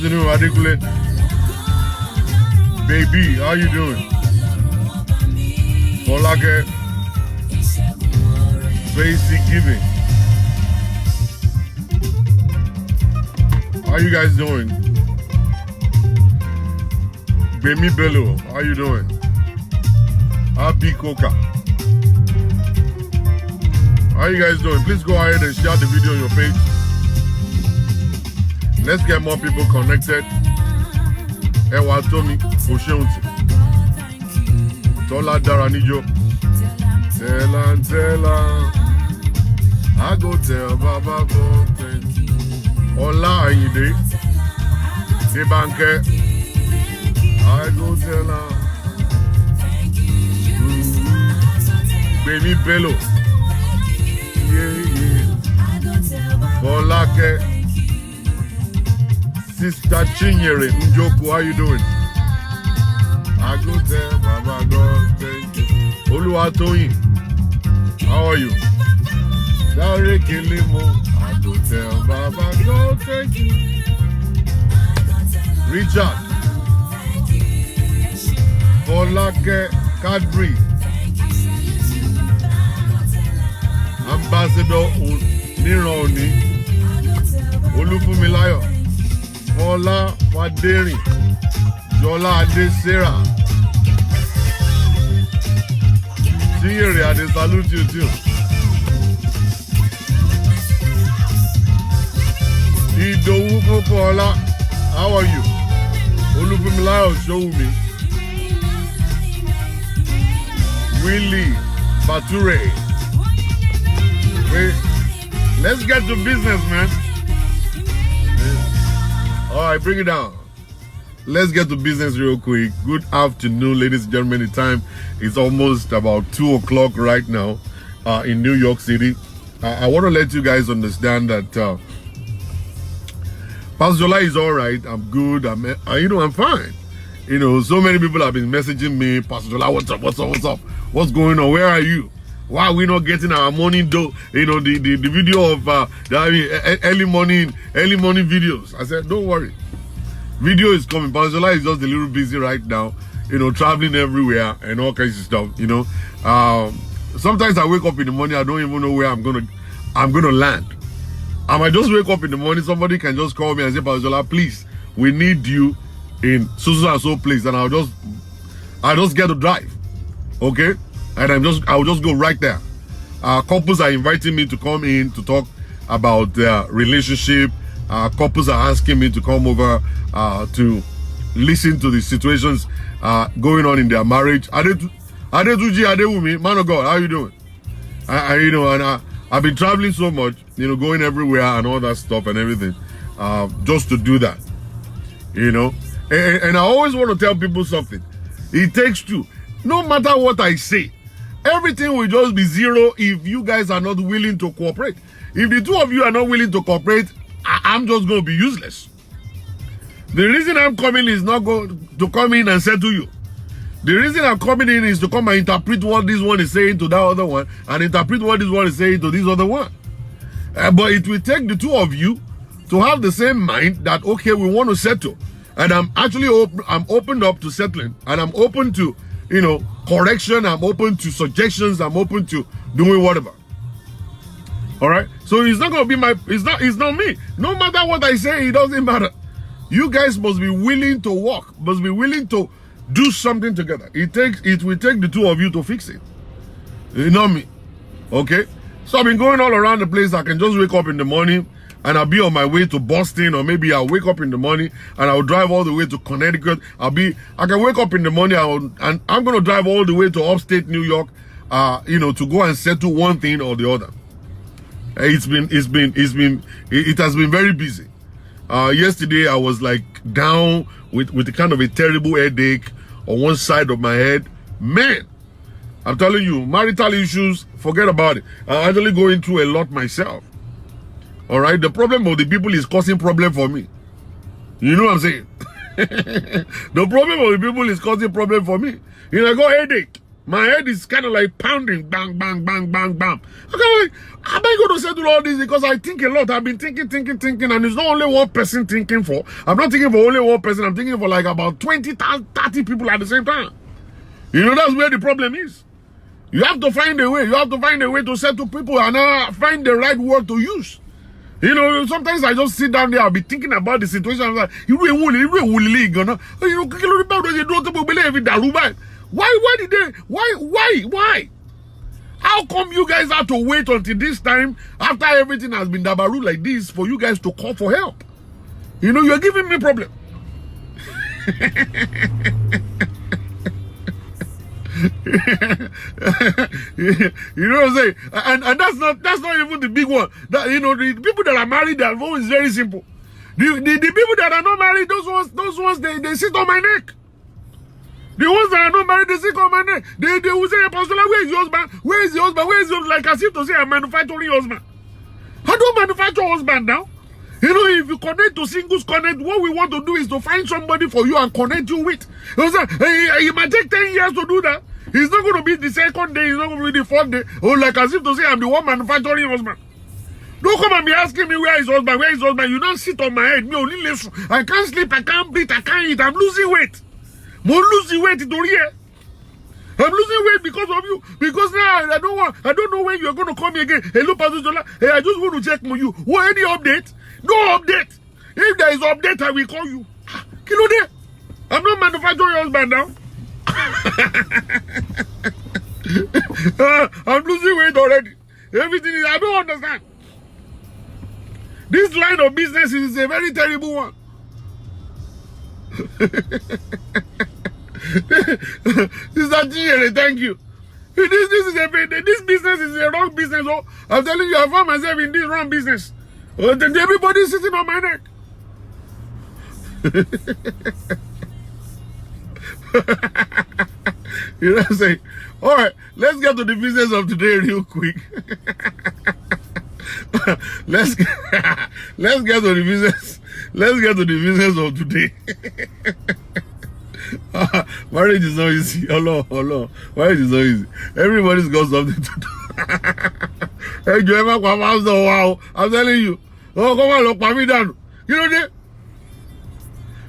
afternoon, Adekule. Baby, how you doing? Olake. Basic giving. How you guys doing? Bemi Bello, how you doing? Abi Coca. How you guys doing? Please go ahead and share the video on your page. Let's get more people connected. Ewa Tommy, Osheunti. Tola Daranijo. Tell her. I go tell Baba go thank you. Ola Ayinde. Ibanke. I go tell her. Baby Bello. Yeah. Olake. Sister Chinyere Njoku, how you doing? I go tell Baba God, thank you. Oluwatoyin, how are you? Dare Kilimo, I go tell Baba God, thank you. Richard, Olake Kadri, Ambassador Nironi, Olufumilayo. Ola Faderi, Shola Ade Sarah. Singere, I dey salute you too. Idowu Popola, how are you? Olufumilayo show me. Willie Bature. Wait, let's get to business, man. All right, bring it down. Let's get to business real quick. Good afternoon, ladies and gentlemen. The time is almost about 2 o'clock right now in New York City. I want to let you guys understand that Pastor Shola is all right. I'm good. I'm fine. So many people have been messaging me, Pastor Shola, what's up? What's going on? Where are you? Why are we not getting our morning the video of early morning videos? I said, don't worry. Video is coming. Pastor Shola is just a little busy right now, traveling everywhere and all kinds of stuff, Sometimes I wake up in the morning, I don't even know where I'm gonna land. I might just wake up in the morning, somebody can just call me and say, Pastor Shola, please, we need you in so and so place, and I'll just get to drive. Okay? And I'll just go right there. Couples are inviting me to come in to talk about their relationship. Couples are asking me to come over to listen to the situations going on in their marriage. Adetuji Adewumi, man of God, how you doing? I've been traveling so much, going everywhere and all that stuff and everything, just to do that, And I always want to tell people something. It takes two. No matter what I say, everything will just be zero if you guys are not willing to cooperate. If the two of you are not willing to cooperate, I'm just going to be useless. The reason I'm coming is not going to come in and settle you. The reason I'm coming in is to come and interpret what this one is saying to that other one, and interpret what this one is saying to this other one. But it will take the two of you to have the same mind that, okay, we want to settle. And I'm actually I'm opened up to settling, and I'm open to, correction. I'm open to suggestions. I'm open to doing whatever. All right. So it's not going to be it's not me. No matter what I say, it doesn't matter. You guys must be willing to work, must be willing to do something together. It will take the two of you to fix it. Not me. Okay. So I've been going all around the place. I can just wake up in the morning and I'll be on my way to Boston, or maybe I'll wake up in the morning and I'll drive all the way to Connecticut. I can wake up in the morning and I'm going to drive all the way to upstate New York, to go and settle one thing or the other. It has been very busy. Yesterday I was like down with a kind of a terrible headache on one side of my head. Man, I'm telling you, marital issues, forget about it. I'm actually going through a lot myself. All right, the problem of the people is causing problem for me. You know what I'm saying? The problem of the people is causing problem for me. I got headache. My head is kind of like pounding, bang, bang, bang, bang, bang. Okay, like, am I going to settle all this? Because I think a lot. I've been thinking, and it's not only one person thinking for. I'm not thinking for only one person. I'm thinking for like about 20, 30 people at the same time. You know, that's where the problem is. You have to find a way. You have to find a way to settle people and find the right word to use. You know, sometimes I just sit down there, I'll be thinking about the situation. I'm like, why? How come you guys have to wait until this time, after everything has been dabaru like this, for you guys to call for help? You know, you're giving me problem. You know what I'm saying? And that's not even the big one. That, you know, the people that are married, their phone is very simple. The people that are not married, those ones they sit on my neck. The ones that are not married, they sit on my neck. They will say, Pastor, where is your husband? Where is your husband? Where is your, like as if to say I'm manufacturing husband. I don't manufacture husband now. You know, if you connect to Singles Konnect, what we want to do is to find somebody for you and connect you with. You know, it might take 10 years to do that. It's not going to be the second day. It's not going to be the fourth day. Or like as if to say I'm the one manufacturing husband. Don't come and be asking me where is husband, where is husband. You don't sit on my head. Me only listen. I can't sleep, I can't breathe, I can't eat. I'm losing weight. I'm losing weight. I'm losing weight because of you. Because now I don't know when you're going to call me again. Hello, Pastor Shola. Hey, I just want to check on you. What, any update? No update. If there is update, I will call you. Kilo de. I'm not manufacturing husband now. I'm losing weight already. Everything is, I don't understand. This line of business is a very terrible one. Sister G, thank you. This business is a wrong business. Oh, I'm telling you, I found myself in this wrong business. Everybody's sitting on my neck. You know what I'm saying? All right, let's get to the business of today real quick. Let's get to the business. Let's get to the business of today. Marriage is not easy. Hello. Marriage is not easy. Everybody's got something to do. Hey, you ever come out? Wow, I'm telling you. Oh, come on, look, me down. You know that?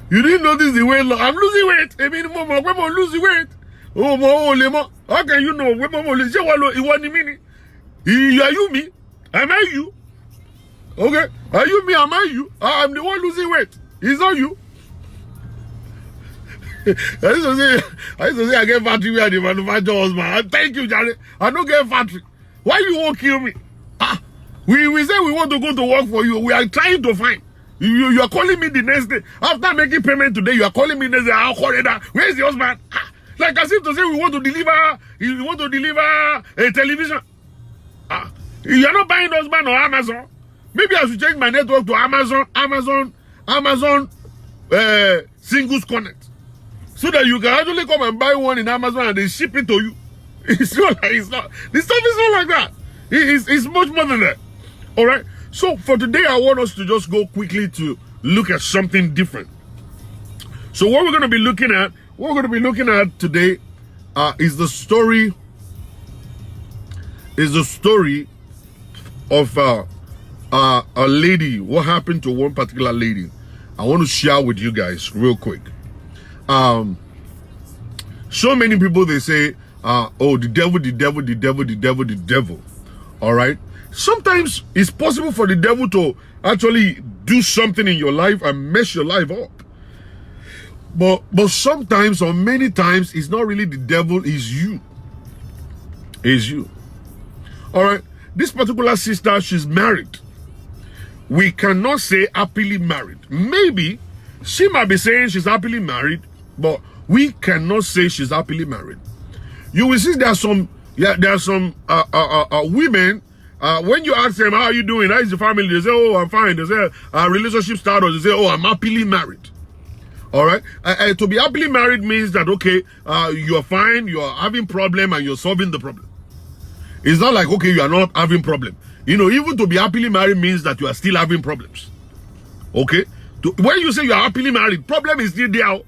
You didn't notice the weight. I'm losing weight. I mean, Mama, when I'm losing weight. Oh, Mama, how can you know? When Mama loses weight, you are you me? Am I you? Okay, are you me? Am I you? I'm the one losing weight. It's not you. I used to say I get factory where the manufacturer husband. Thank you, Charlie. I don't get factory. Why you won't kill me? We say we want to go to work for you. We are trying to find. You are calling me the next day. After making payment today, you are calling me next day. I'll call it that. Where is the husband? Like as if to say we want to deliver a television. You are not buying husband or Amazon. Maybe I should change my network to Amazon Singles Konnect. So that you can actually come and buy one in Amazon and they ship it to you. It's not like, it's not. The stuff is not like that. It's much more than that. All right. So for today, I want us to just go quickly to look at something different. So what we're going to be looking at, today, is the story of a lady. What happened to one particular lady? I want to share with you guys real quick. So many people, they say, oh, the devil. All right. Sometimes it's possible for the devil to actually do something in your life and mess your life up. But sometimes, or many times, it's not really the devil, it's you. It's you. All right. This particular sister, she's married. We cannot say happily married. Maybe she might be saying she's happily married, but we cannot say she's happily married. You will see there are some women, when you ask them, how are you doing? How is the family? They say, oh, I'm fine. They say, relationship status. They say, oh, I'm happily married. All right. To be happily married means that, okay, you are fine, you are having problem and you're solving the problem. It's not like, okay, you are not having problem. You know, even to be happily married means that you are still having problems. Okay. When you say you are happily married, problem is still there.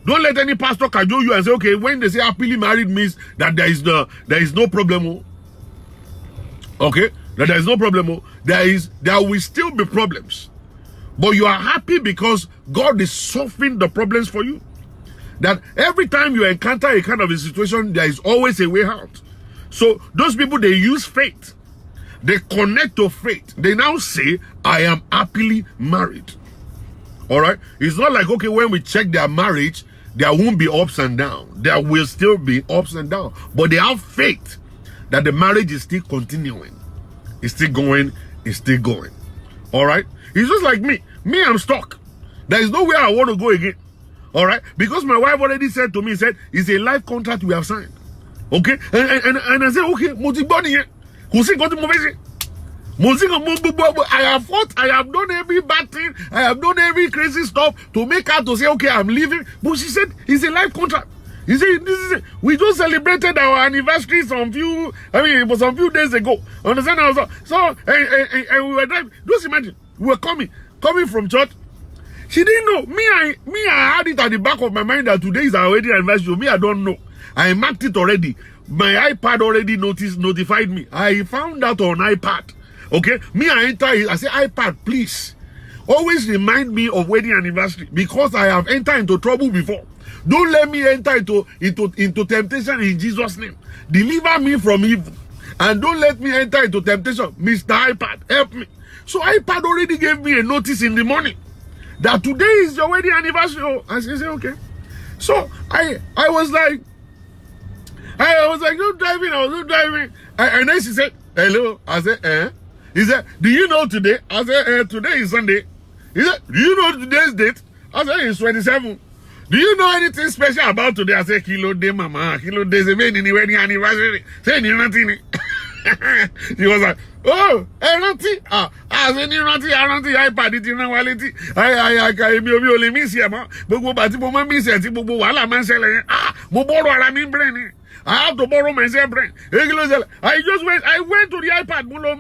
Don't let any pastor cajole you and say, okay, when they say happily married means that there is no problem. Okay? That there is no problem. There will still be problems. But you are happy because God is solving the problems for you. That every time you encounter a kind of a situation, there is always a way out. So those people, they use faith. They connect to faith. They now say, I am happily married. All right? It's not like, okay, when we check their marriage, there won't be ups and downs. There will still be ups and downs. But they have faith that the marriage is still continuing. It's still going. It's still going. All right? It's just like me. Me, I'm stuck. There is nowhere I want to go again. All right? Because my wife already said to me, it's a life contract we have signed. Okay? And I said, okay, I have fought, I have done every bad thing, I have done every crazy stuff to make her to say, okay, I'm leaving. But she said, it's a life contract. You see, we just celebrated our anniversary some few days ago. Understand? So, and we were driving. Just imagine, we were coming from church. She didn't know. Me, I had it at the back of my mind that today is our wedding anniversary. Me, I don't know. I marked it already. My iPad already notified me. I found out on iPad. Okay? Me, I enter it. I say, iPad, please. Always remind me of wedding anniversary because I have entered into trouble before. Don't let me enter into temptation in Jesus' name. Deliver me from evil. And don't let me enter into temptation. Mr. iPad, help me. So iPad already gave me a notice in the morning that today is your wedding anniversary. Oh, and she said, okay. So I was like, no driving, I was not driving. And then she said, hello. I said, eh? He said, do you know today? I said, today is Sunday. He said, do you know today's date? I said, it's 27. Do you know anything special about today? I said, Kilo day, mama. Kilo days, any wedding anniversary. Say, nothing. She was like, oh, nothing. I said, nothing. iPad, it in quality. I only miss you, ma. But go back to my miss it. But while man selling, mo borrow I mean brain. I have to borrow myself brain. I went to the iPad. Mulo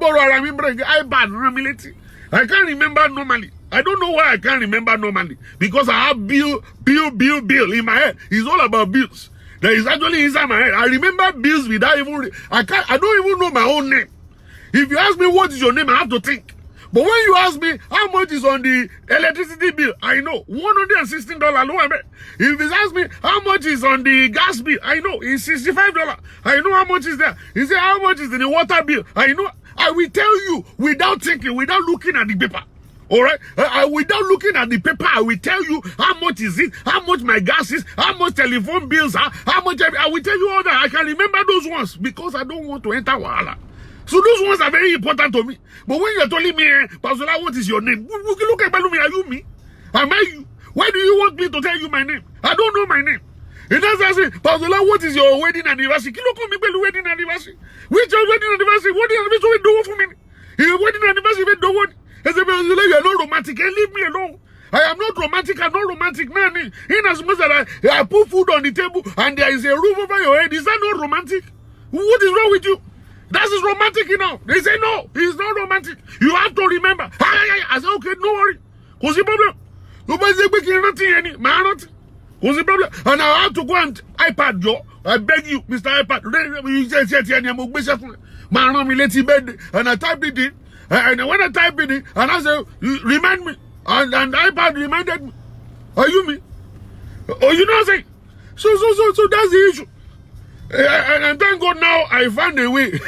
borrow I mean brain. iPad, I can't remember normally. I don't know why I can't remember normally. Because I have bill in my head. It's all about bills. That is actually inside my head. I remember bills without even... I don't even know my own name. If you ask me what is your name, I have to think. But when you ask me how much is on the electricity bill, I know. $116. No, I mean. If you ask me how much is on the gas bill, I know. It's $65. I know how much is there. He said how much is in the water bill. I know. I will tell you without thinking, without looking at the paper. All right? Without looking at the paper, I will tell you how much is it, how much my gas is, how much telephone bills are, how much... I will tell you all that. I can remember those ones because I don't want to enter Wahala. So those ones are very important to me. But when you're telling me, Pastor, what is your name? Look at me. Are you me? Am I you? Why do you want me to tell you my name? I don't know my name. And that's why I say, Pastor, what is your wedding anniversary? Look at me, wedding anniversary. Which wedding anniversary? Wedding anniversary we do for me. Your wedding anniversary we do what? I said, you are not romantic. Leave me alone. I am not romantic. I'm not romantic. In as much as I put food on the table and there is a roof over your head, is that not romantic? What is wrong with you? That is romantic enough. They say, no, it's not romantic. You have to remember. I said, okay, no worry. What's the problem? Nobody's making nothing. What's the problem? And I have to go and iPad, Joe. I beg you, Mr. iPad. And I typed it in. And when I typed it in, and I said, remind me. And iPad reminded me. Are you me? Oh, you know what I'm saying? So that's the issue. And thank God now I found a way.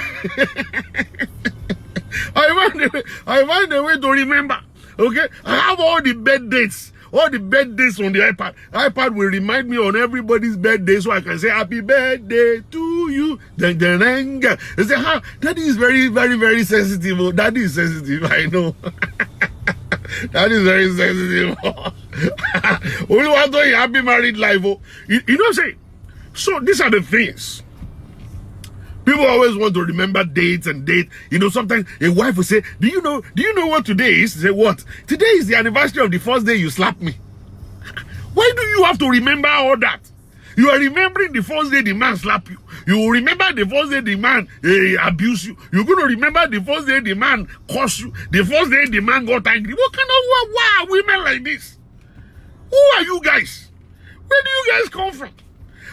I find a way to remember. Okay? I have all the bed dates. All the birthdays on the iPad. iPad will remind me on everybody's birthday so I can say happy birthday to you. They say, that is very, very, very sensitive. Oh, that is sensitive, I know. That is very sensitive. Only one thing, happy married life. Oh. You know what I'm saying? So these are the things. People always want to remember dates and date. You know, sometimes a wife will say, do you know what today is? Say, what? Today is the anniversary of the first day you slapped me. Why do you have to remember all that? You are remembering the first day the man slapped you. You will remember the first day the man abused you. You're going to remember the first day the man cursed you. The first day the man got angry. What kind of women like this? Who are you guys? Where do you guys come from?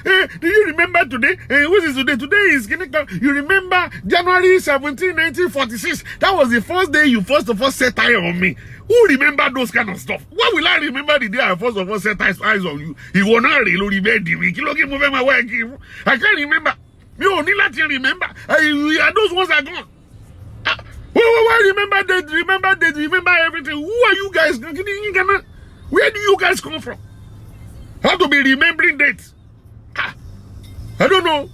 Do you remember today? What is today? Today is you remember January 17, 1946. That was the first day you first of all set eyes on me. Who remember those kind of stuff? Why will I remember the day I first of all set eyes on you? He will not really remember me. I can't remember. You only let you remember. Those ones are gone. Why remember that? Remember that? Remember everything. Who are you guys? Where do you guys come from? How to be remembering dates? I don't know.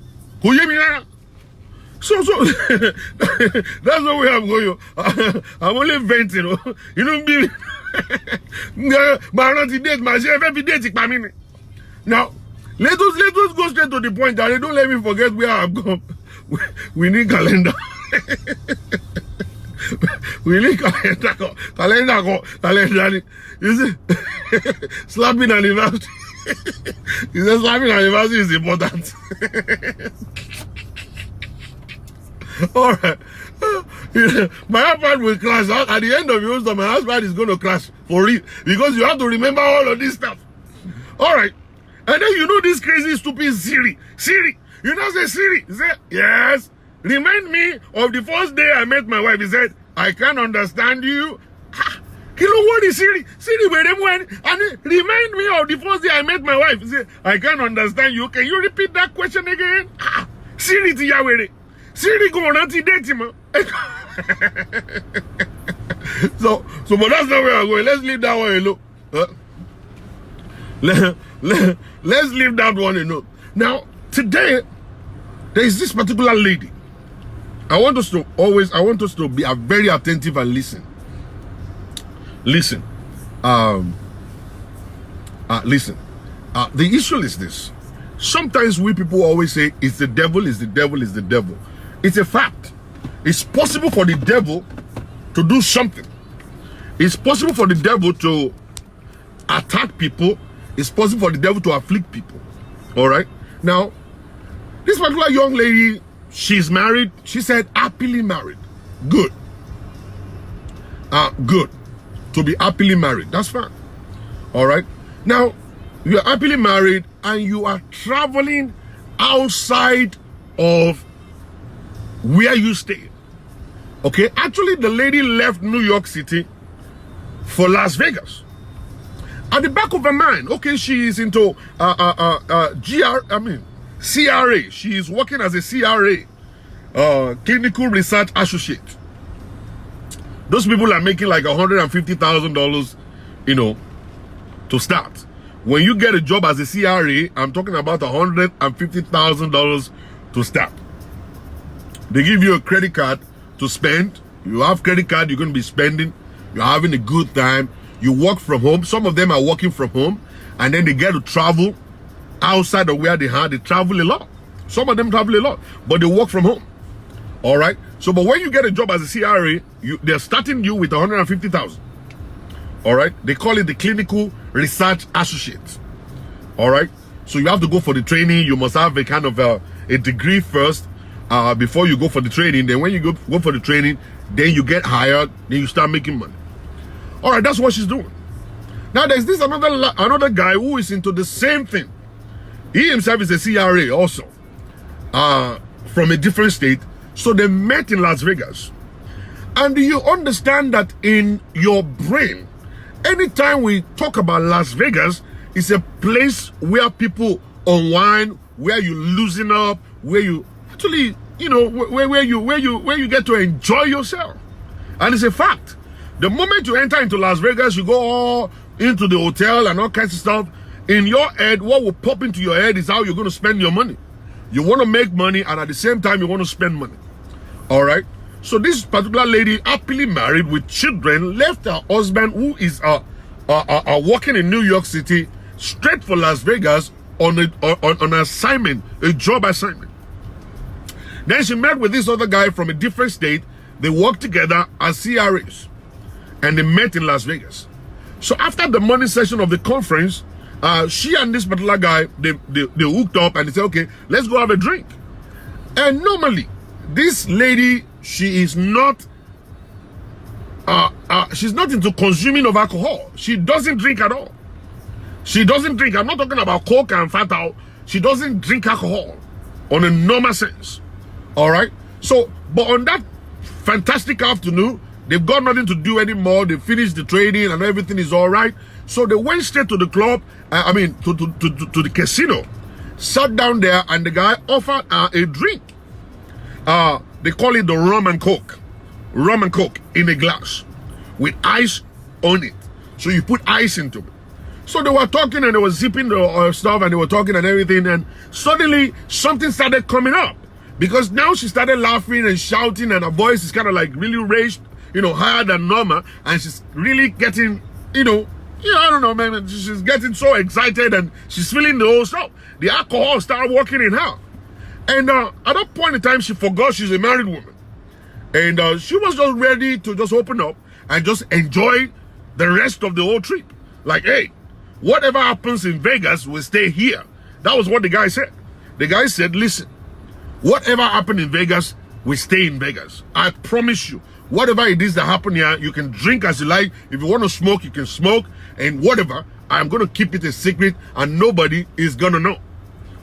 So that's what we have going. I'm only venting. You know me. Now, let us go straight to the point. That don't let me forget where I've gone. We need calendar. We need calendar. You see, slapping anniversary. He says slapping anniversary is important. All right. My husband will crash. At the end of your story, my husband is going to crash for real because you have to remember all of this stuff. All right. And then you know this crazy stupid Siri. You know say Siri. He said, yes. Remind me of the first day I met my wife. He said, I can't understand you. You know what is Siri? Siri where them went and remind me of the first day I met my wife. He said, I can't understand you. Can you repeat that question again? Siri to Yahweh. Siri go on anti-date him. So but that's not where I'm going. Let's leave that one alone. Let's leave that one alone. Now, today, there is this particular lady. I want us to be very attentive and listen. Listen. Listen. The issue is this. Sometimes we people always say, it's the devil, it's the devil, it's the devil. It's a fact. It's possible for the devil to do something. It's possible for the devil to attack people. It's possible for the devil to afflict people. All right? Now, this particular young lady, she's married. She said, happily married. Good. Good. To be happily married. That's fine. All right? Now, you're happily married and you are traveling outside of where you stay. Okay? Actually, the lady left New York City for Las Vegas. At the back of her mind, okay, she is into CRA. She is working as a CRA, clinical research associate. Those people are making like $150,000, you know, to start. When you get a job as a CRA, I'm talking about $150,000 to start. They give you a credit card to spend. You have credit card, you're going to be spending. You're having a good time. You work from home. Some of them are working from home. And then they get to travel outside of where they are. They travel a lot. Some of them travel a lot. But they work from home. All right? So, but when you get a job as a CRA, they're starting you with $150,000. All right? They call it the Clinical Research Associate. All right? So you have to go for the training. You must have a kind of a degree first before you go for the training. Then when you go for the training, then you get hired. Then you start making money. All right, that's what she's doing. Now, there's this another guy who is into the same thing. He himself is a CRA also, from a different state. So they met in Las Vegas. And do you understand that in your brain, anytime we talk about Las Vegas, it's a place where people unwind, where you loosen up, where you actually, you know, where you get to enjoy yourself. And it's a fact. The moment you enter into Las Vegas, you go all into the hotel and all kinds of stuff. In your head, what will pop into your head is how you're going to spend your money. You want to make money and at the same time, you want to spend money. All right? So this particular lady, happily married with children, left her husband who is working in New York City, straight for Las Vegas on an assignment, a job assignment. Then she met with this other guy from a different state. They worked together as CRAs. And they met in Las Vegas. So after the morning session of the conference, she and this particular guy, they hooked up and they said, okay, let's go have a drink. And normally, this lady, she is not, she's not into consuming of alcohol. She doesn't drink at all. She doesn't drink. I'm not talking about coke and Fanta. She doesn't drink alcohol on a normal sense. All right? So, but on that fantastic afternoon, they've got nothing to do anymore. They finished the trading and everything is all right. So they went straight to the club, to the casino, sat down there, and the guy offered a drink. They call it the rum and coke. Rum and coke in a glass with ice on it. So you put ice into it. So they were talking and they were zipping the stuff and they were talking and everything. And suddenly something started coming up. Because now she started laughing and shouting and her voice is kind of like really raised, higher than normal. And she's really getting, I don't know, man. She's getting so excited and she's feeling the whole stuff. The alcohol started working in her. And at that point in time, she forgot she's a married woman. And she was just ready to just open up and just enjoy the rest of the whole trip. Like, hey, whatever happens in Vegas will stay here. That was what the guy said. The guy said, listen, whatever happened in Vegas will stay in Vegas. I promise you, whatever it is that happened here, you can drink as you like. If you want to smoke, you can smoke. And whatever, I'm going to keep it a secret and nobody is going to know.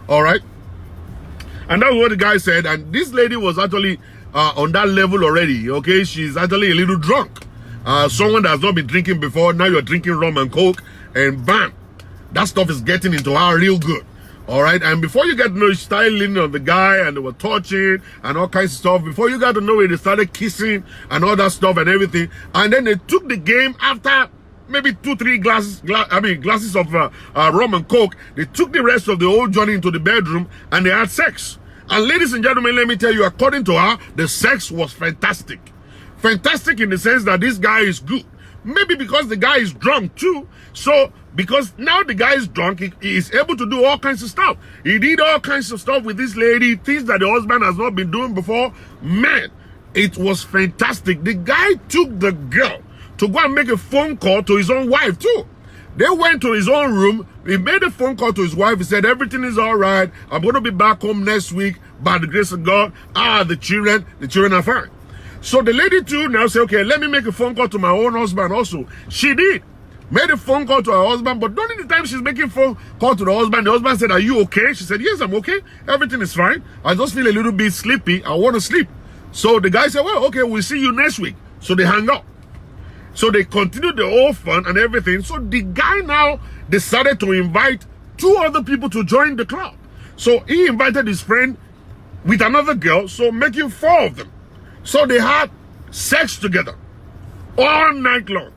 All right? And that's what the guy said. And this lady was actually on that level already, okay? She's actually a little drunk. Someone that has not been drinking before, now you're drinking rum and coke, and bam, that stuff is getting into her real good. All right, and before you get to know it, she started leaning on the guy, and they were touching and all kinds of stuff. Before you got to know it, they started kissing and all that stuff and everything. And then they took the game after maybe 2-3 glasses of rum and coke. They took the rest of the whole journey into the bedroom and they had sex. And ladies and gentlemen, let me tell you, according to her, the sex was fantastic. Fantastic in the sense that this guy is good. Maybe because the guy is drunk too. So, because now the guy is drunk, he is able to do all kinds of stuff. He did all kinds of stuff with this lady, things that the husband has not been doing before. Man, it was fantastic. The guy took the girl to go and make a phone call to his own wife too. They went to his own room. He made a phone call to his wife. He said, everything is all right. I'm going to be back home next week by the grace of God. The children are fine. So the lady too now said, okay, let me make a phone call to my own husband also. She did. Made a phone call to her husband, but during the time she's making phone call to the husband said, are you okay? She said, yes, I'm okay. Everything is fine. I just feel a little bit sleepy. I want to sleep. So the guy said, well, okay, we'll see you next week. So they hang up. So they continued the whole fun and everything. So the guy now decided to invite 2 other people to join the club. So he invited his friend with another girl, so making 4 of them. So they had sex together all night long.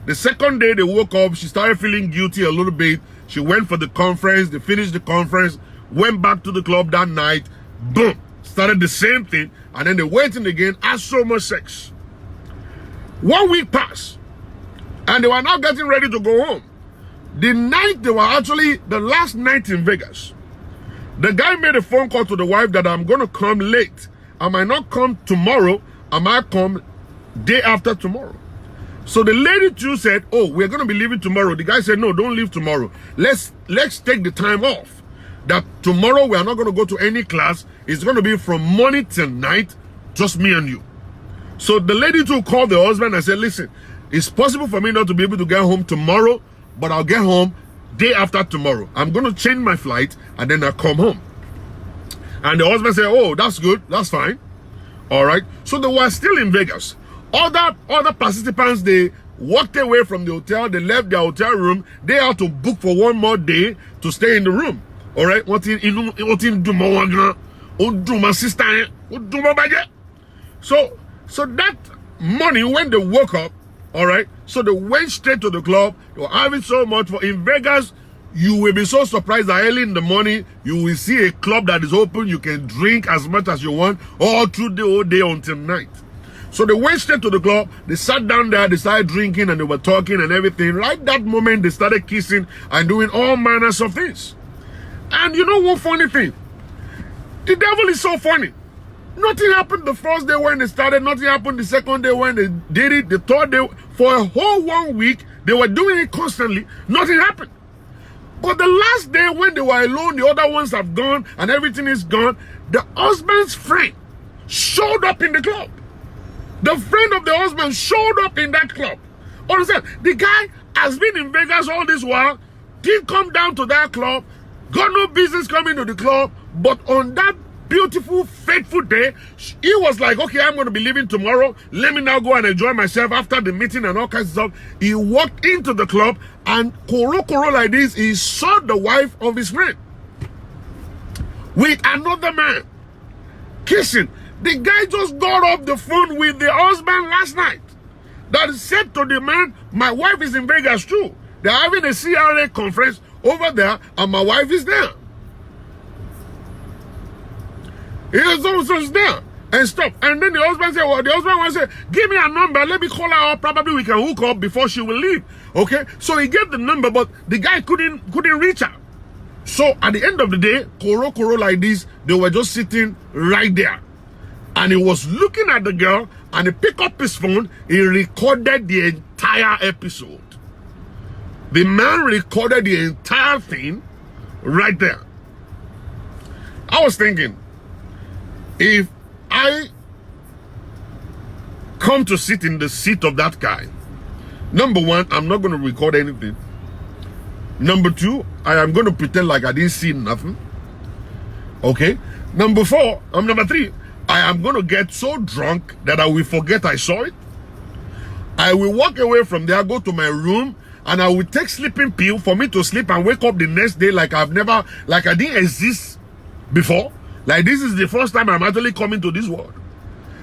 The second day they woke up, she started feeling guilty a little bit. She went for the conference, they finished the conference, went back to the club that night, boom, started the same thing, and then they went in again, had so much sex. 1 week passed, and they were now getting ready to go home. The night they were actually, the last night in Vegas, the guy made a phone call to the wife that I'm going to come late. I might not come tomorrow, I might come day after tomorrow. So the lady too said, oh, we're going to be leaving tomorrow. The guy said, no, don't leave tomorrow. Let's take the time off. That tomorrow we are not going to go to any class. It's going to be from morning till night, just me and you. So the lady too called the husband and said, listen, it's possible for me not to be able to get home tomorrow, but I'll get home day after tomorrow. I'm going to change my flight and then I'll come home. And the husband said, oh, that's good. That's fine. All right. So they were still in Vegas. Other participants, they walked away from the hotel. They left their hotel room. They had to book for 1 more day to stay in the room. All right. So that morning when they woke up, all right, so they went straight to the club. They were having so much fun. In Vegas, you will be so surprised that early in the morning, you will see a club that is open. You can drink as much as you want all through the whole day until night. So they went straight to the club. They sat down there. They started drinking and they were talking and everything. Right that moment, they started kissing and doing all manners of things. And you know one funny thing? The devil is so funny. Nothing happened the first day when they started. Nothing happened the second day when they did it. The third day, for a whole 1 week, they were doing it constantly. Nothing happened. But the last day when they were alone, the other ones have gone and everything is gone. The husband's friend showed up in the club. The friend of the husband showed up in that club. Understand? The guy has been in Vegas all this while, didn't come down to that club, got no business coming to the club, but on that beautiful, faithful day, he was like, okay, I'm going to be leaving tomorrow. Let me now go and enjoy myself after the meeting and all kinds of stuff. He walked into the club and koro like this, he saw the wife of his friend with another man kissing. The guy just got off the phone with the husband last night that said to the man, my wife is in Vegas too. They're having a CRA conference over there and my wife is there. He was also there and stop. And then the husband said, well, the husband was say, give me a number, let me call her up, probably we can hook up before she will leave. Okay? So he gave the number, but the guy couldn't reach her. So at the end of the day, koro like this, they were just sitting right there. And he was looking at the girl, and he picked up his phone, he recorded the entire episode. The man recorded the entire thing right there. I was thinking, if I come to sit in the seat of that guy, number one, I'm not going to record anything. Number two, I am going to pretend like I didn't see nothing. Okay? Number three, I am going to get so drunk that I will forget I saw it. I will walk away from there, go to my room, and I will take sleeping pill for me to sleep and wake up the next day like I didn't exist before. Like this is the first time I'm actually coming to this world.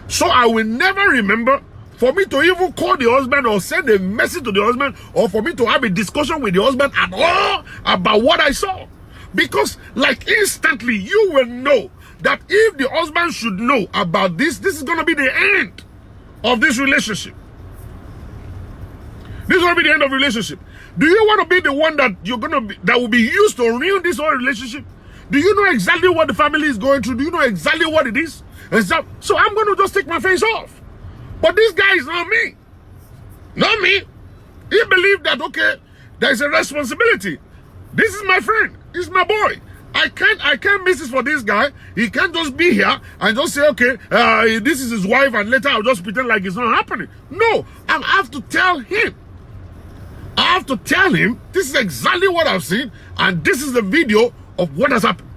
So I will never remember for me to even call the husband or send a message to the husband or for me to have a discussion with the husband at all about what I saw. Because like instantly you will know that if the husband should know about this, this is going to be the end of this relationship. This is going to be the end of the relationship. Do you want to be the one that that will be used to ruin this whole relationship? Do you know exactly what the family is going through? Do you know exactly what it is? So I'm going to just take my face off. But this guy is not me. Not me. He believed that, okay, there's a responsibility. This is my friend. He's my boy. I can't miss this for this guy. He can't just be here and just say, okay, this is his wife, and later I'll just pretend like it's not happening. No, I have to tell him. I have to tell him this is exactly what I've seen, and this is the video of what has happened.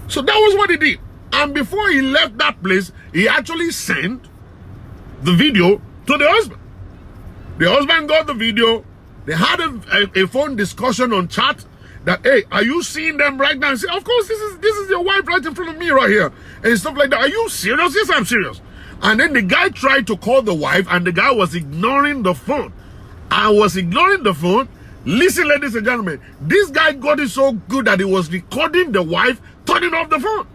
So that was what he did. And before he left that place, he actually sent the video to the husband. The husband got the video. They had a phone discussion on chat that, hey, are you seeing them right now? And say, of course, this is your wife right in front of me right here. And stuff like that. Are you serious? Yes, I'm serious. And then the guy tried to call the wife, and the guy was ignoring the phone. I was ignoring the phone. Listen, ladies and gentlemen, this guy got it so good that he was recording the wife turning off the phone.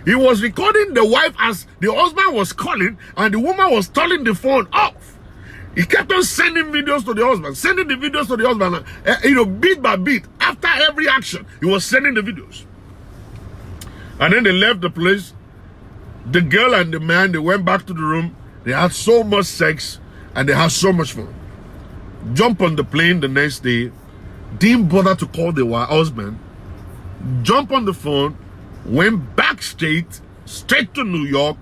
He was recording the wife as the husband was calling, and the woman was turning the phone off. He kept on sending videos to the husband, sending the videos to the husband, bit by bit. After every action, he was sending the videos. And then they left the place. The girl and the man, they went back to the room. They had so much sex, and they had so much fun. Jump on the plane the next day, didn't bother to call the husband, jump on the phone, went back straight to New York,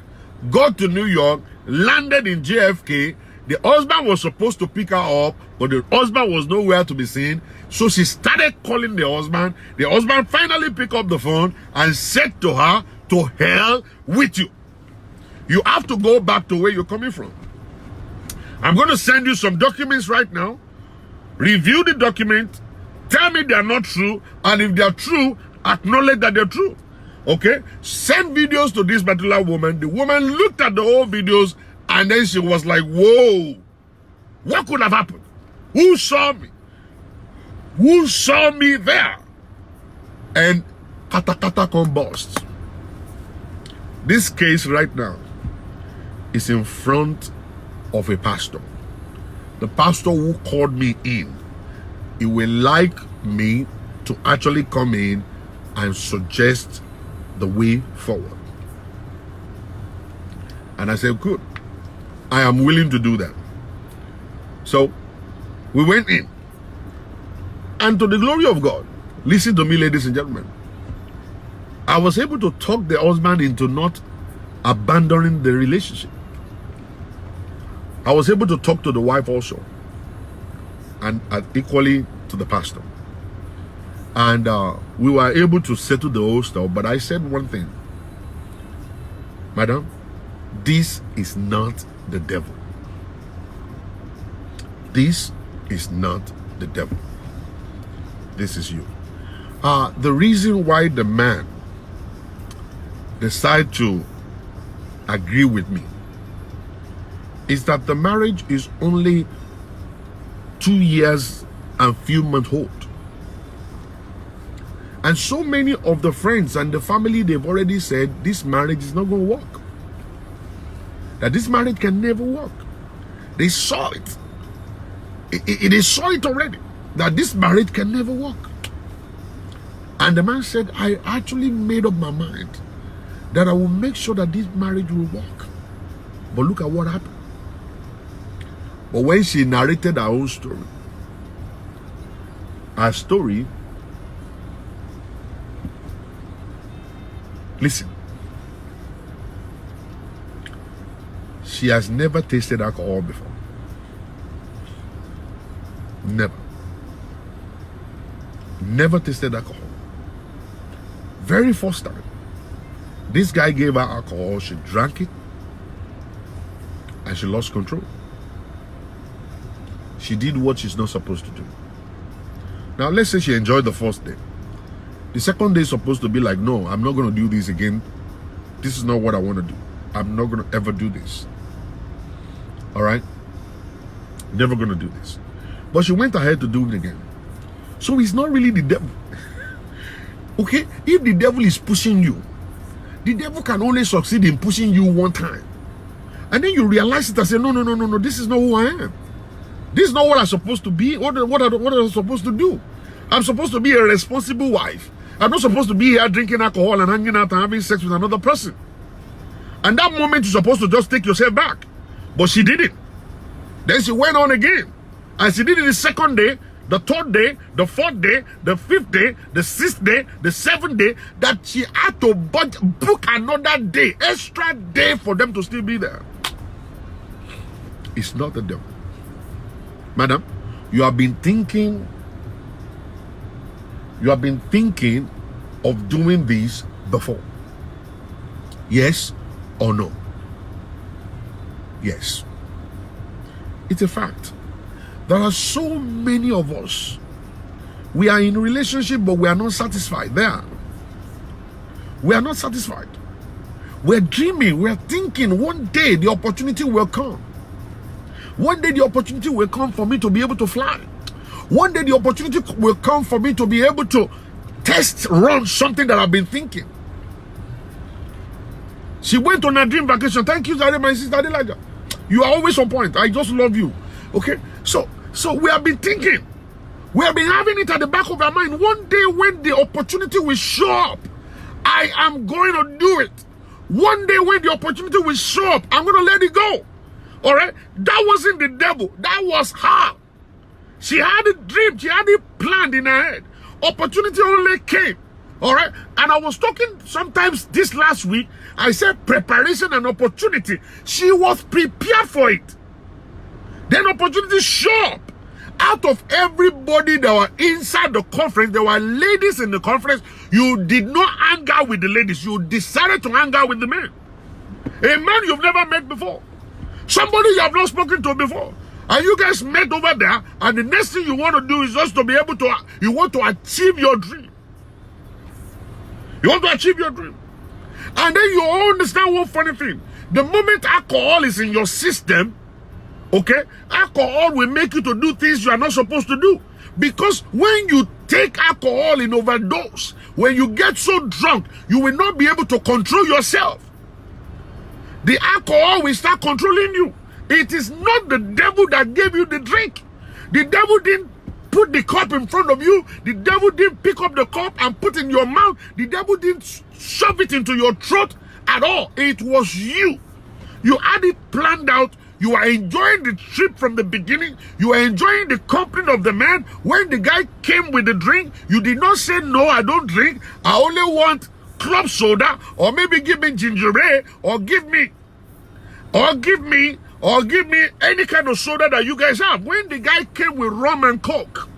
got to New York, landed in JFK. The husband was supposed to pick her up, but the husband was nowhere to be seen. So she started calling the husband. The husband finally picked up the phone and said to her, to hell with you. You have to go back to where you're coming from. I'm going to send you some documents right now. Review the document. Tell me they're not true. And if they're true, acknowledge that they're true. Okay? Send videos to this particular woman. The woman looked at the whole videos and then she was like, whoa. What could have happened? Who saw me? Who saw me there? And kata combust. This case right now is in front of a pastor. The pastor who called me in, he will like me to actually come in and suggest the way forward. And I said, good, I am willing to do that. So we went in, and to the glory of God, listen to me, ladies and gentlemen, I was able to talk the husband into not abandoning the relationship. I was able to talk to the wife also, and equally to the pastor. And we were able to settle the whole stuff. But I said one thing, madam, this is not the devil. This is not the devil. This is you. The reason why the man decided to agree with me is that the marriage is only 2 years and few months old. And so many of the friends and the family, they've already said this marriage is not going to work. That this marriage can never work. They saw it. They saw it already. That this marriage can never work. And the man said, I actually made up my mind that I will make sure that this marriage will work. But look at what happened. But when she narrated her own story, listen, she has never tasted alcohol before. Never tasted alcohol. Very first time. This guy gave her alcohol, she drank it, and she lost control. She did what she's not supposed to do. Now, let's say she enjoyed the first day. The second day is supposed to be like, no, I'm not going to do this again. This is not what I want to do. I'm not going to ever do this. All right? Never going to do this. But she went ahead to do it again. So it's not really the devil. Okay? If the devil is pushing you, the devil can only succeed in pushing you one time. And then you realize it and say, no, this is not who I am. This is not what I'm supposed to be. What am I supposed to do? I'm supposed to be a responsible wife. I'm not supposed to be here drinking alcohol and hanging out and having sex with another person. And that moment you're supposed to just take yourself back. But she did it. Then she went on again. And she did it the second day, the third day, the fourth day, the fifth day, the sixth day, the seventh day, that she had to book another day, extra day for them to still be there. It's not the devil. Madam, you have been thinking of doing this before. Yes or no? Yes. It's a fact. There are so many of us. We are in a relationship, but we are not satisfied there. We are not satisfied. We're dreaming, we're thinking one day the opportunity will come. One day the opportunity will come for me to be able to fly. One day the opportunity will come for me to be able to run something that I've been thinking. She went on a dream vacation. Thank you, Zari, my sister. I didn't like that. You are always on point. I just love you. Okay? So we have been thinking. We have been having it at the back of our mind. One day when the opportunity will show up, I am going to do it. One day when the opportunity will show up, I'm going to let it go. All right? That wasn't the devil. That was her. She had a dream. She had it planned in her head. Opportunity only came. All right? And I was talking sometimes this last week. I said preparation and opportunity. She was prepared for it. Then opportunity showed up. Out of everybody that were inside the conference, there were ladies in the conference. You did not hang out with the ladies. You decided to hang out with the men. A man you've never met before. Somebody you have not spoken to before. And you guys met over there, and the next thing you want to do is just to be able to, you want to achieve your dream. You want to achieve your dream. And then you all understand one funny thing. The moment alcohol is in your system, okay, alcohol will make you to do things you are not supposed to do. Because when you take alcohol in overdose, when you get so drunk, you will not be able to control yourself. The alcohol will start controlling you. It is not the devil that gave you the drink. The devil didn't put the cup in front of you. The devil didn't pick up the cup and put it in your mouth. The devil didn't shove it into your throat at all. It was you. You had it planned out. You are enjoying the trip from the beginning. You are enjoying the company of the man. When the guy came with the drink, you did not say, no, I don't drink. I only want club soda, or maybe give me ginger ale, or give me any kind of soda that you guys have. When the guy came with rum and coke,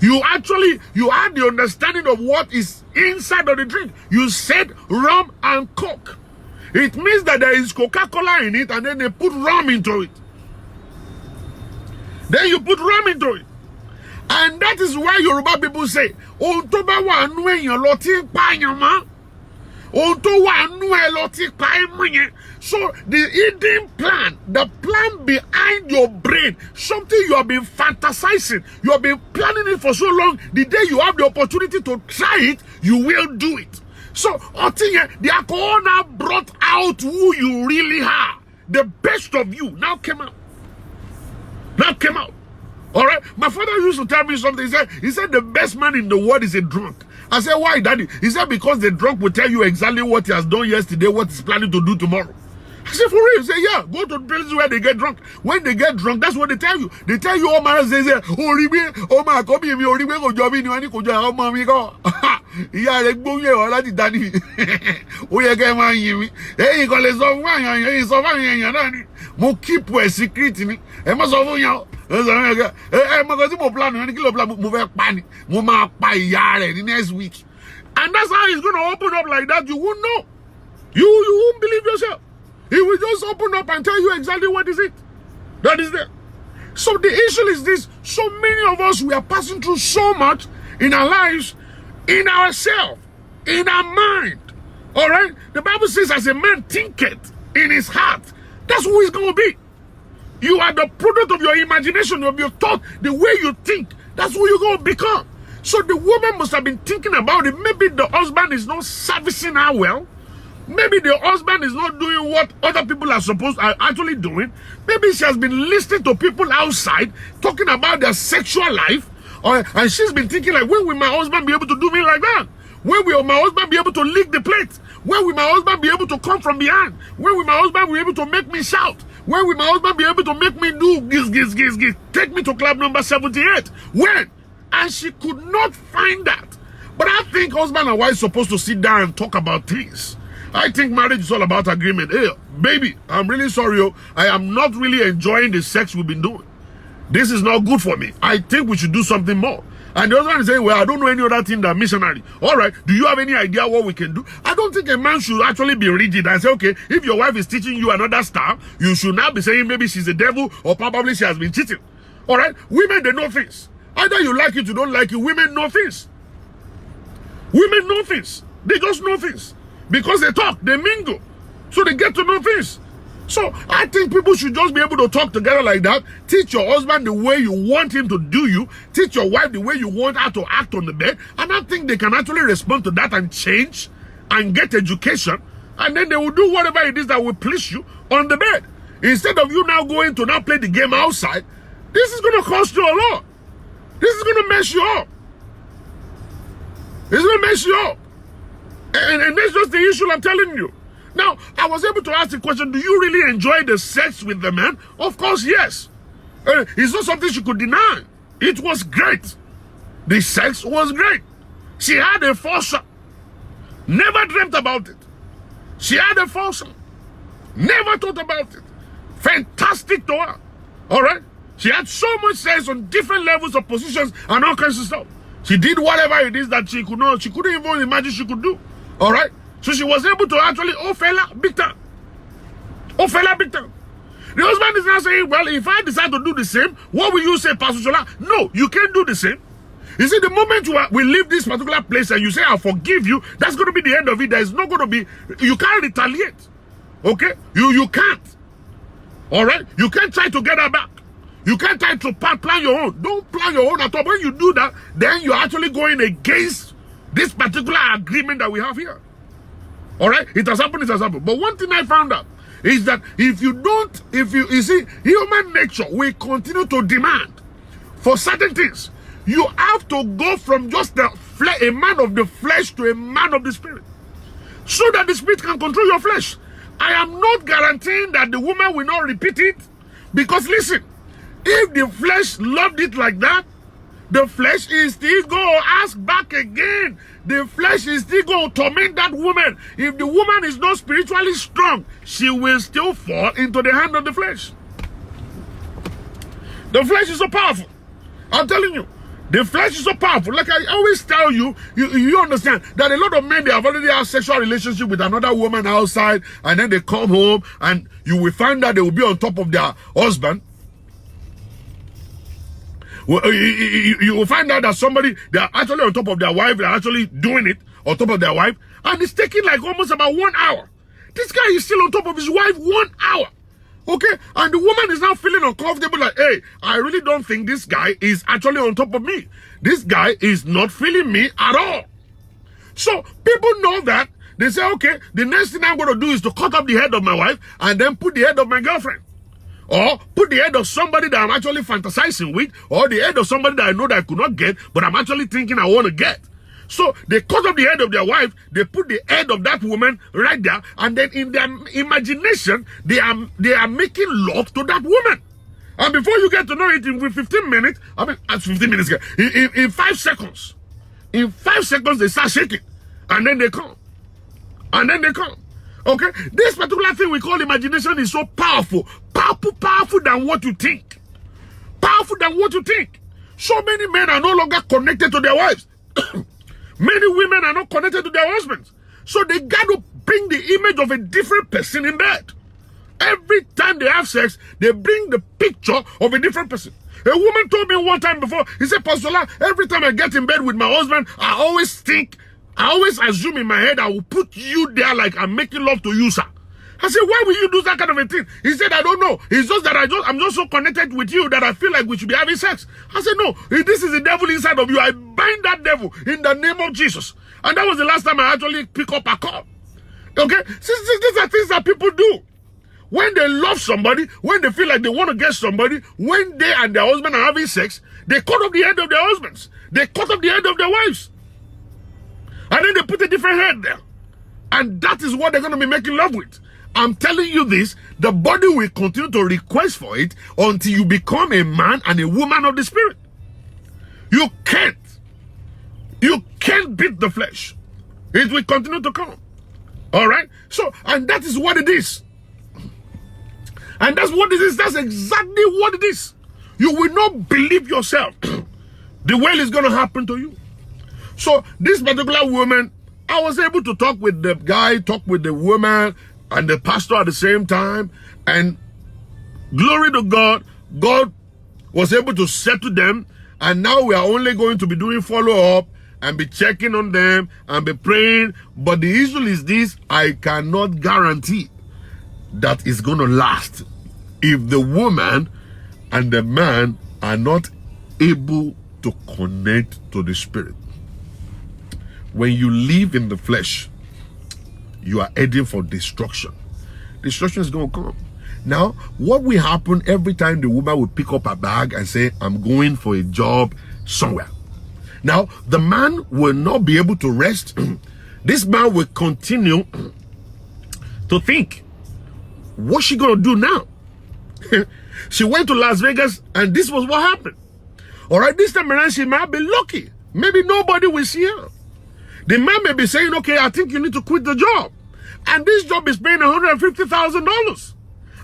You had the understanding of what is inside of the drink. You said rum and coke. It means that there is Coca-Cola in it, and then they put rum into it. Then you put rum into it. And that is why Yoruba people say, "Ohun tó bá wà nú èèyàn ló ti ń pààyàn mọ́. Ohun tó wà nú ẹ ló ti pa ẹ́ mọ́ yẹn." So the hidden plan, the plan behind your brain, something you have been fantasizing, you have been planning it for so long, the day you have the opportunity to try it, you will do it. So, the alcohol now brought out who you really are. The best of you now came out. Now came out. All right? My father used to tell me something. He said the best man in the world is a drunk. I said, why, Daddy? He said, because the drunk will tell you exactly what he has done yesterday, what he's planning to do tomorrow. I said, for real? He said, yeah, go to places where they get drunk. When they get drunk, that's what they tell you. They tell you, oh, man, say, oh, my, come here, go job in, oh, mommy, go. Yeah, they go here, already, Daddy. Oh, yeah, get my, hey, you got to solve one, hey, so fine, mo keep a secret in it. I must have you. I'm going to plan, move a panic, move by yard next week. And that's how it's going to open up like that. You won't know. You won't believe yourself. He will just open up and tell you exactly what is it that is there. So the issue is this. So many of us, we are passing through so much in our lives, in ourselves, in our mind. All right? The Bible says, as a man thinketh in his heart, that's who he's going to be. You are the product of your imagination, of your thought, the way you think. That's who you're going to become. So the woman must have been thinking about it. Maybe the husband is not servicing her well. Maybe the husband is not doing what other people are actually doing. Maybe she has been listening to people outside talking about their sexual life. And she's been thinking like, when will my husband be able to do me like that? When will my husband be able to lick the plate? When will my husband be able to come from behind? When will my husband be able to make me shout? When will my husband be able to make me do giz? Take me to club number 78. When? And she could not find that. But I think husband and wife are supposed to sit down and talk about things. I think marriage is all about agreement. Hey, baby, I'm really sorry. I am not really enjoying the sex we've been doing. This is not good for me. I think we should do something more. And the husband is saying, well, I don't know any other thing than missionary. All right, do you have any idea what we can do? I don't think a man should actually be rigid and say, okay, if your wife is teaching you another style, you should now be saying maybe she's a devil or probably she has been cheating. All right, women, they know things. Either you like it, you don't like it. Women know things. Women know things. They just know things. Because they talk, they mingle. So they get to know things. So I think people should just be able to talk together like that. Teach your husband the way you want him to do you. Teach your wife the way you want her to act on the bed. And I think they can actually respond to that and change and get education. And then they will do whatever it is that will please you on the bed. Instead of you now going to now play the game outside, this is going to cost you a lot. This is going to mess you up. It's going to mess you up. And that's just the issue I'm telling you. Now, I was able to ask the question, do you really enjoy the sex with the man? Of course, yes. It's not something she could deny. It was great. The sex was great. She had a foursome. Never dreamt about it. She had a foursome. Never thought about it. Fantastic to her. All right? She had so much sex on different levels of positions and all kinds of stuff. She did whatever it is that she couldn't even imagine she could do. All right? So she was able to actually, fella, big time. Fella, big time. The husband is now saying, well, if I decide to do the same, what will you say, Pastor Shola? No, you can't do the same. You see, the moment we leave this particular place and you say, I'll forgive you, that's going to be the end of it. There's not going to be, you can't retaliate. Okay? You can't. All right? You can't try to get her back. You can't try to plan your own. Don't plan your own at all. When you do that, then you're actually going against this particular agreement that we have here. All right? It has happened, But one thing I found out is that you see, human nature will continue to demand for certain things. You have to go from just a man of the flesh to a man of the spirit, so that the spirit can control your flesh. I am not guaranteeing that the woman will not repeat it, because listen, if the flesh loved it like that, the flesh is still going to ask back again. The flesh is still going to torment that woman. If the woman is not spiritually strong, she will still fall into the hand of the flesh. The flesh is so powerful. I'm telling you. The flesh is so powerful. Like I always tell you, you understand that a lot of men, they have already had sexual relationship with another woman outside, and then they come home, and you will find that they will be on top of their husband. Well, you will find out that they are actually on top of their wife, they are actually doing it on top of their wife, and it's taking like almost about 1 hour. This guy is still on top of his wife 1 hour. Okay, and the woman is now feeling uncomfortable, like, hey, I really don't think this guy is actually on top of me. This guy is not feeling me at all. So people know that. They say, okay, the next thing I'm going to do is to cut off the head of my wife and then put the head of my girlfriend. Or put the head of somebody that I'm actually fantasizing with, or the head of somebody that I know that I could not get, but I'm actually thinking I want to get. So they cut off the head of their wife, they put the head of that woman right there, and then in their imagination, they are making love to that woman. And before you get to know it, in 15 minutes, I mean, 15 minutes, in 5 seconds, they start shaking, and then they come. Okay? This particular thing we call imagination is so powerful. Powerful than what you think. Powerful than what you think. So many men are no longer connected to their wives. Many women are not connected to their husbands. So they got to bring the image of a different person in bed. Every time they have sex, they bring the picture of a different person. A woman told me one time before, he said, Pastor Shola, every time I get in bed with my husband, I always assume in my head I will put you there like I'm making love to you, sir. I said, why will you do that kind of a thing? He said, I don't know. It's just that I'm just so connected with you that I feel like we should be having sex. I said, no, this is the devil inside of you. I bind that devil in the name of Jesus. And that was the last time I actually pick up a call. Okay? These are things that people do. When they love somebody, when they feel like they want to get somebody, when they and their husband are having sex, they cut off the head of their husbands. They cut off the head of their wives. And then they put a different head there. And that is what they're going to be making love with. I'm telling you this, the body will continue to request for it until you become a man and a woman of the spirit. You can't beat the flesh. It will continue to come. All right? So, and that is what it is. And that's what it is. That's exactly what it is. You will not believe yourself the way it's going to happen to you. So, this particular woman, I was able to talk with the guy, talk with the woman, and the pastor at the same time, and glory to God, God was able to settle them, and now we are only going to be doing follow-up and be checking on them and be praying. But the issue is this: I cannot guarantee that it's going to last if the woman and the man are not able to connect to the spirit. When you live in the flesh, you are heading for destruction. Destruction is going to come. Now, what will happen every time the woman will pick up a bag and say, I'm going for a job somewhere? Now, the man will not be able to rest. This man will continue to think, what's she going to do now? She went to Las Vegas and this was what happened. All right, this time around she might be lucky. Maybe nobody will see her. The man may be saying, okay, I think you need to quit the job. And this job is paying $150,000.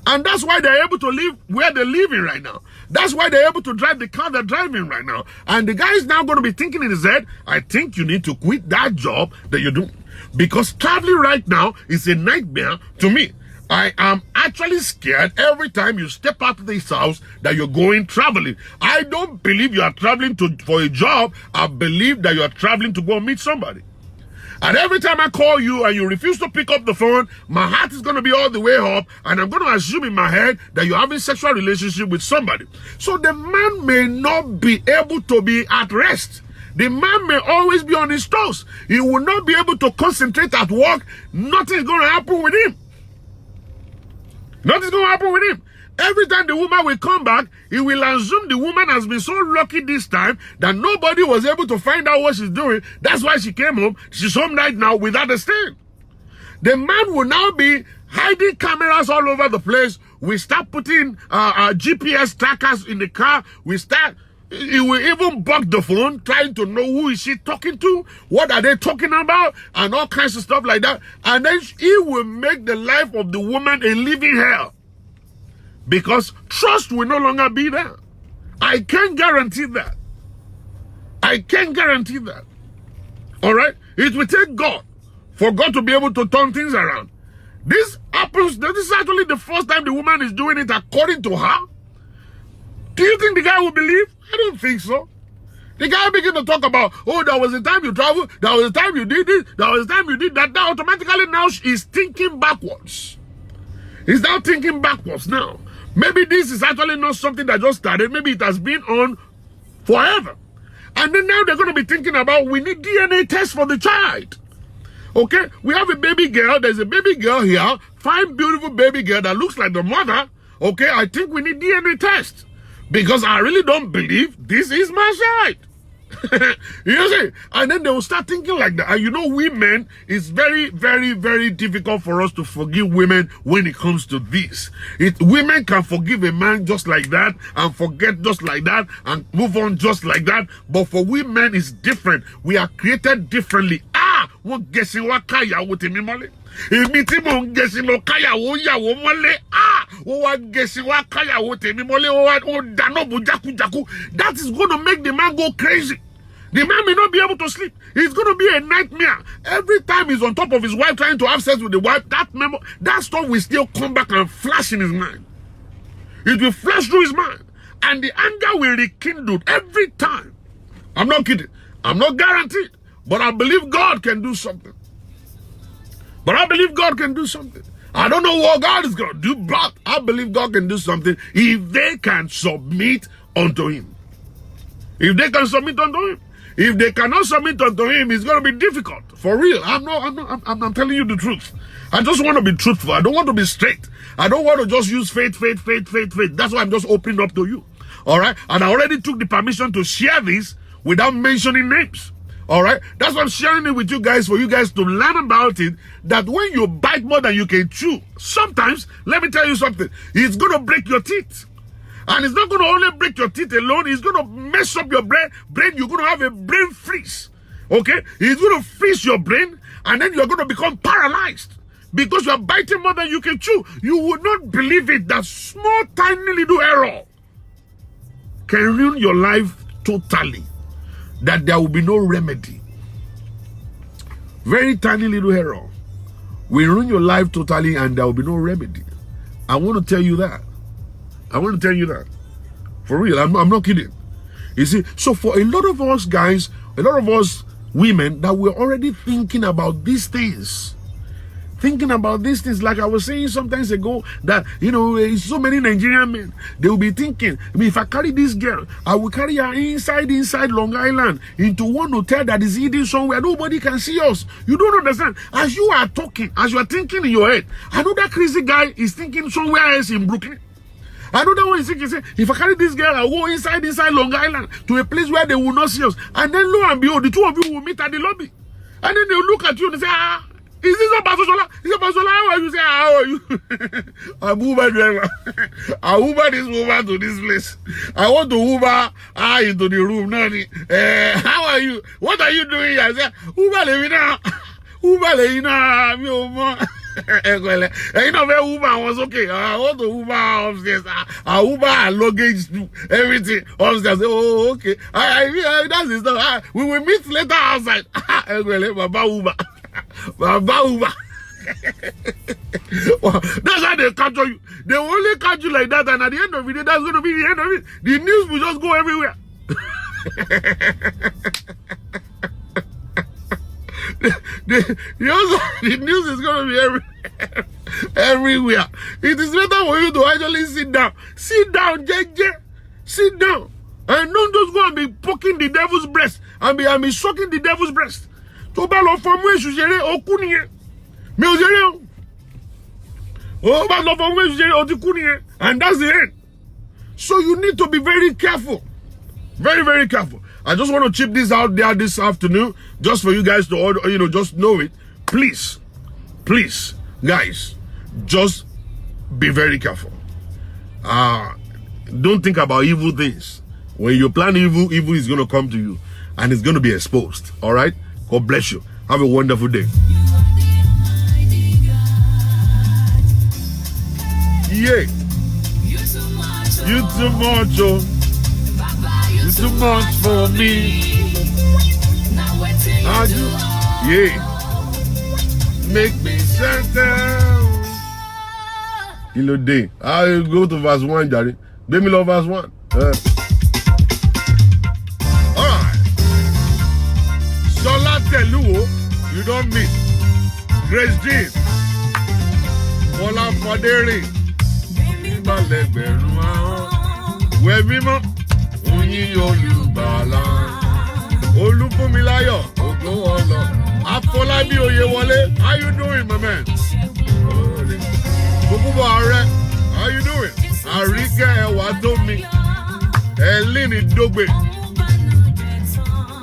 And that's why they're able to live where they're living right now. That's why they're able to drive the car they're driving right now. And the guy is now going to be thinking in his head, I think you need to quit that job that you're doing. Because traveling right now is a nightmare to me. I am actually scared every time you step out of this house that you're going traveling. I don't believe you are traveling for a job. I believe that you are traveling to go meet somebody. And every time I call you and you refuse to pick up the phone, my heart is going to be all the way up, and I'm going to assume in my head that you're having sexual relationship with somebody. So the man may not be able to be at rest. The man may always be on his toes. He will not be able to concentrate at work. Nothing is going to happen with him. Nothing's going to happen with him. Every time the woman will come back, he will assume the woman has been so lucky this time that nobody was able to find out what she's doing. That's why she came home. She's home right now without a stain. The man will now be hiding cameras all over the place. We start putting GPS trackers in the car. He will even bug the phone, trying to know who is she talking to, what are they talking about, and all kinds of stuff like that. And then he will make the life of the woman a living hell. Because trust will no longer be there. I can't guarantee that. I can't guarantee that. All right? It will take God for God to be able to turn things around. This happens, this is actually the first time the woman is doing it according to her. Do you think the guy will believe? I don't think so. The guy begin to talk about, oh, there was a time you traveled, there was a time you did this, there was a time you did that. Now automatically now he's thinking backwards. He's now thinking backwards now. Maybe this is actually not something that just started. Maybe it has been on forever. And then now they're going to be thinking about, we need DNA test for the child. Okay? We have a baby girl. There's a baby girl here. Fine, beautiful baby girl that looks like the mother. Okay? I think we need DNA test. Because I really don't believe this is my child. You see? And then they will start thinking like that. And you know, women, it's very, very, very difficult for us to forgive women when it comes to this. Women can forgive a man just like that and forget just like that and move on just like that. But for women, it's different. We are created differently. What guessing what kaya with me mole? Èmi tí mo ń guessing lo kaya wo yàwó mole. Ó wá guessing what kaya with me mole. Ó dáná bu jaku. That is going to make the man go crazy. The man may not be able to sleep. It's going to be a nightmare. Every time he's on top of his wife trying to have sex with the wife, that stuff will still come back and flash in his mind. It will flash through his mind. And the anger will rekindle every time. I'm not kidding. I'm not guaranteed. But I believe God can do something. I don't know what God is going to do, but I believe God can do something if they can submit unto Him. If they can submit unto Him. If they cannot submit unto Him, it's going to be difficult. For real. I'm telling you the truth. I just want to be truthful. I don't want to be straight. I don't want to just use faith. That's why I'm just opening up to you. All right? And I already took the permission to share this without mentioning names. All right? That's why I'm sharing it with you guys, for you guys to learn about it, that when you bite more than you can chew, sometimes, let me tell you something, it's going to break your teeth. And it's not going to only break your teeth alone, it's going to mess up your brain. You're going to have a brain freeze. Okay? It's going to freeze your brain, and then you're going to become paralyzed. Because you're biting more than you can chew. You would not believe it, that small, tiny little error can ruin your life totally. That there will be no remedy. Very tiny little error will ruin your life totally, and there will be no remedy. I want to tell you that. For real, I'm not kidding. You see, so for a lot of us guys, a lot of us women, that we're already thinking about these things. Like I was saying sometimes ago, that, you know, so many Nigerian men, they will be thinking, if I carry this girl, I will carry her inside Long Island into one hotel that is hidden somewhere. Nobody can see us. You don't understand. As you are talking, as you are thinking in your head, another crazy guy is thinking somewhere else in Brooklyn. Another one is thinking, if I carry this girl, I'll go inside Long Island to a place where they will not see us. And then lo and behold, the two of you will meet at the lobby. And then they will look at you and say, is this not Pastor Shola? Is it Pastor Shola? How are you? Say, how are you? I'm Uber driver. I Uber this woman to this place. I want to Uber into the room. How are you? What are you doing here? I say, Uber Levina. You know where Uber was okay. I want to Uber upstairs. I Uber and luggage, everything upstairs. Oh, okay. That's the stuff. We will meet later outside. Baba Uber. That's how they capture you. They will only catch you like that, and at the end of the day, that's going to be the end of it. The news will just go everywhere. The news is going to be everywhere. It is better for you to actually sit down. Sit down, JJ. Sit down. And don't just go and be poking the devil's breast and be sucking the devil's breast. To bá lọ fọmú èṣù ṣeré, ó kú nìyẹn. Mi ò ṣeré o. Ó bá lọ fọmú èṣù ṣeré, ó ti kú nìyẹn. And that's the end. So you need to be very careful. Very, very careful. I just want to chip this out there this afternoon, just for you guys to, you know, just know it. Please, guys, just be very careful. Don't think about evil things. When you plan evil, evil is going to come to you, and it's going to be exposed. All right? God bless you. Have a wonderful day. Yeah. You too much, oh. It's too much for me. Yeah. Make me settle. Kilo day. I go to verse 1, Jerry. Give me love verse 1. Alright. Shola Teluo, you don't miss. Grace Jean. Ola Faderi. Where Mimo? Unyi Olubala. Olufumilayo. Ogo Olo. Afolabi Oyewole. How you doing, my man? Bukubo Are. How you doing? Arike Ewatomi. Elini Dogbe.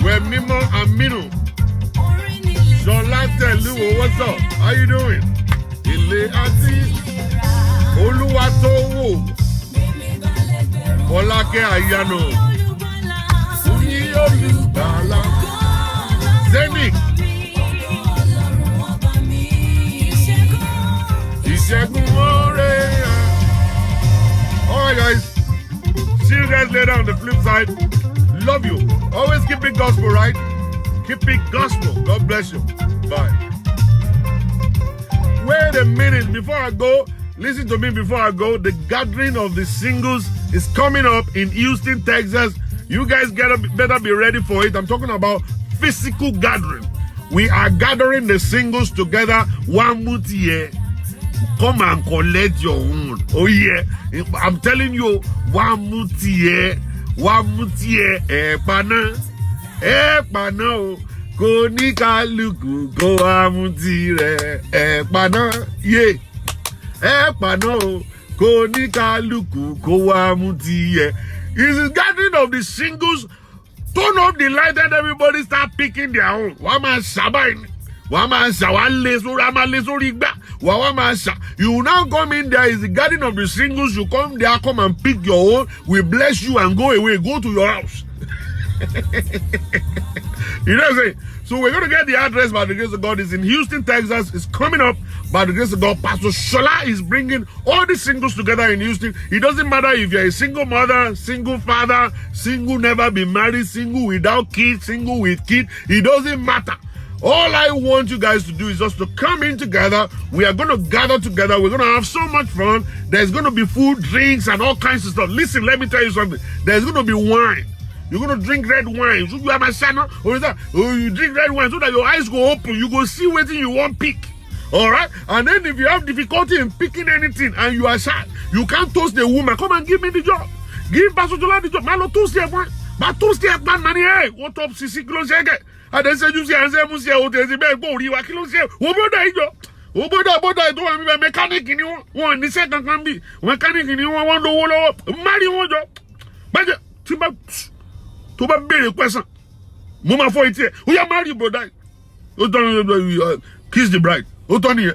Where Mimo Aminu. Shola Teluo, what's up? How you doing? Ile Ati. Oluwatowo. Olake Ayano. Unyi Olubala. Zenith. Alright guys, see you guys later on the flip side. Love you. Always keep it gospel, right? Keep it gospel. God bless you. Bye. Wait a minute before I go. Listen to me before I go. The gathering of the singles is coming up in Houston, Texas. You guys better be ready for it. I'm talking about physical gathering. We are gathering the singles together one year. Come and collect your own. Oh yeah. I'm telling you, one year. Pana. Ko ni kaluku ko amutire. Pana. Yeah. Pano, Koni Kaluku, Kowamuti. It's the gathering of the singles. Turn up the light and everybody start picking their own. Wama Shabain. Wama Shawan Leso Rama Leso Rigba. Wama Sha. You now come in there, is the gathering of the singles. You come there, come and pick your own. We bless you and go away. Go to your house. You know what I'm saying? So we're going to get the address by the grace of God. It's in Houston, Texas. It's coming up by the grace of God. Pastor Shola is bringing all the singles together in Houston. It doesn't matter if you're a single mother, single father, single never been married, single without kids, single with kids. It doesn't matter. All I want you guys to do is just to come in together. We are going to gather together. We're going to have so much fun. There's going to be food, drinks, and all kinds of stuff. Listen, let me tell you something. There's going to be wine. You're going to drink red wine. So you have a channel, or is that? Oh, you drink red wine so that your eyes go open. You go see what you want pick. All right? And then if you have difficulty in picking anything and you are shy, you can't toast the woman. Come and give me the job. Give Pastor Jola the job. Malo toast the one. But toast the man money. Hey, what up, Sisi Kilo Shege? And then say you see, and say, Musia, Otezi, Go, you are Kilo Shege. Oboda, do want me mechanic in you. One, the second can be mechanic in you. One, the wall up. Marry one job. But, to be very question. Mama for it here. Who you marry, brother? Who don't kiss the bride? Who don't you?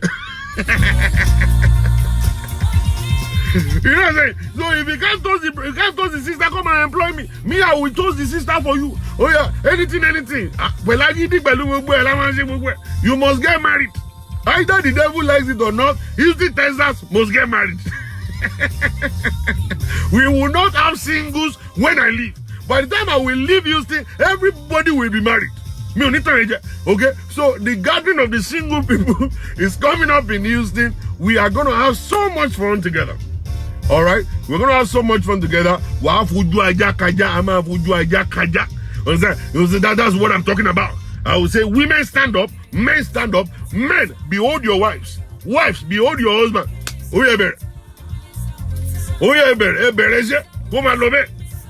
You know what I'm saying? So if you can't toast the sister, come and employ me. Me, I will toast the sister for you. Oh yeah, anything. Well, you must get married. Either the devil likes it or not, Houston, Texas must get married. We will not have singles when I leave. By the time I will leave Houston, everybody will be married. Okay, so the gathering of the single people is coming up in Houston. We are going to have so much fun together. All right, we're going to have so much fun together. That's what I'm talking about. I will say women stand up, men stand up, men behold your wives, wives behold your husband.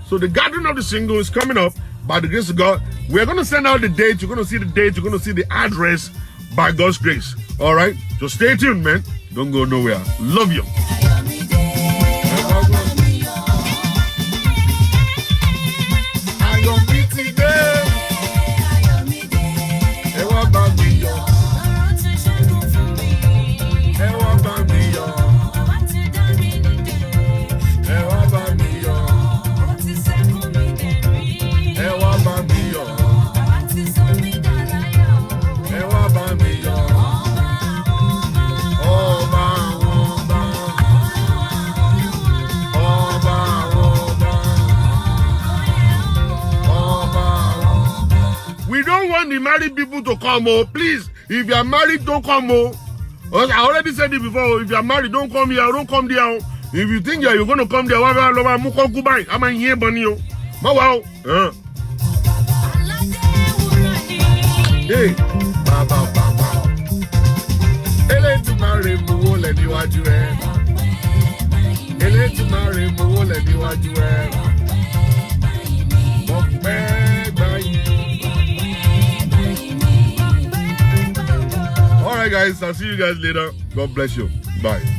So the gathering of the single is coming up by the grace of God. We're going to send out the date. You're going to see the date. You're going to see the address by God's grace. All right? So stay tuned, man. Don't go nowhere. Love you. the married people to come, oh. Please, if you are married, don't come, oh. I already said it before. If you are married, don't come here. Don't come there. Oh. If you think you're going to come there, I'm a here, bunny. Wow. Hey, Baba. Ele to marry, mo le niwaju e. Ele to marry, mo le niwaju e. All right, guys. I'll see you guys later. God bless you. Bye.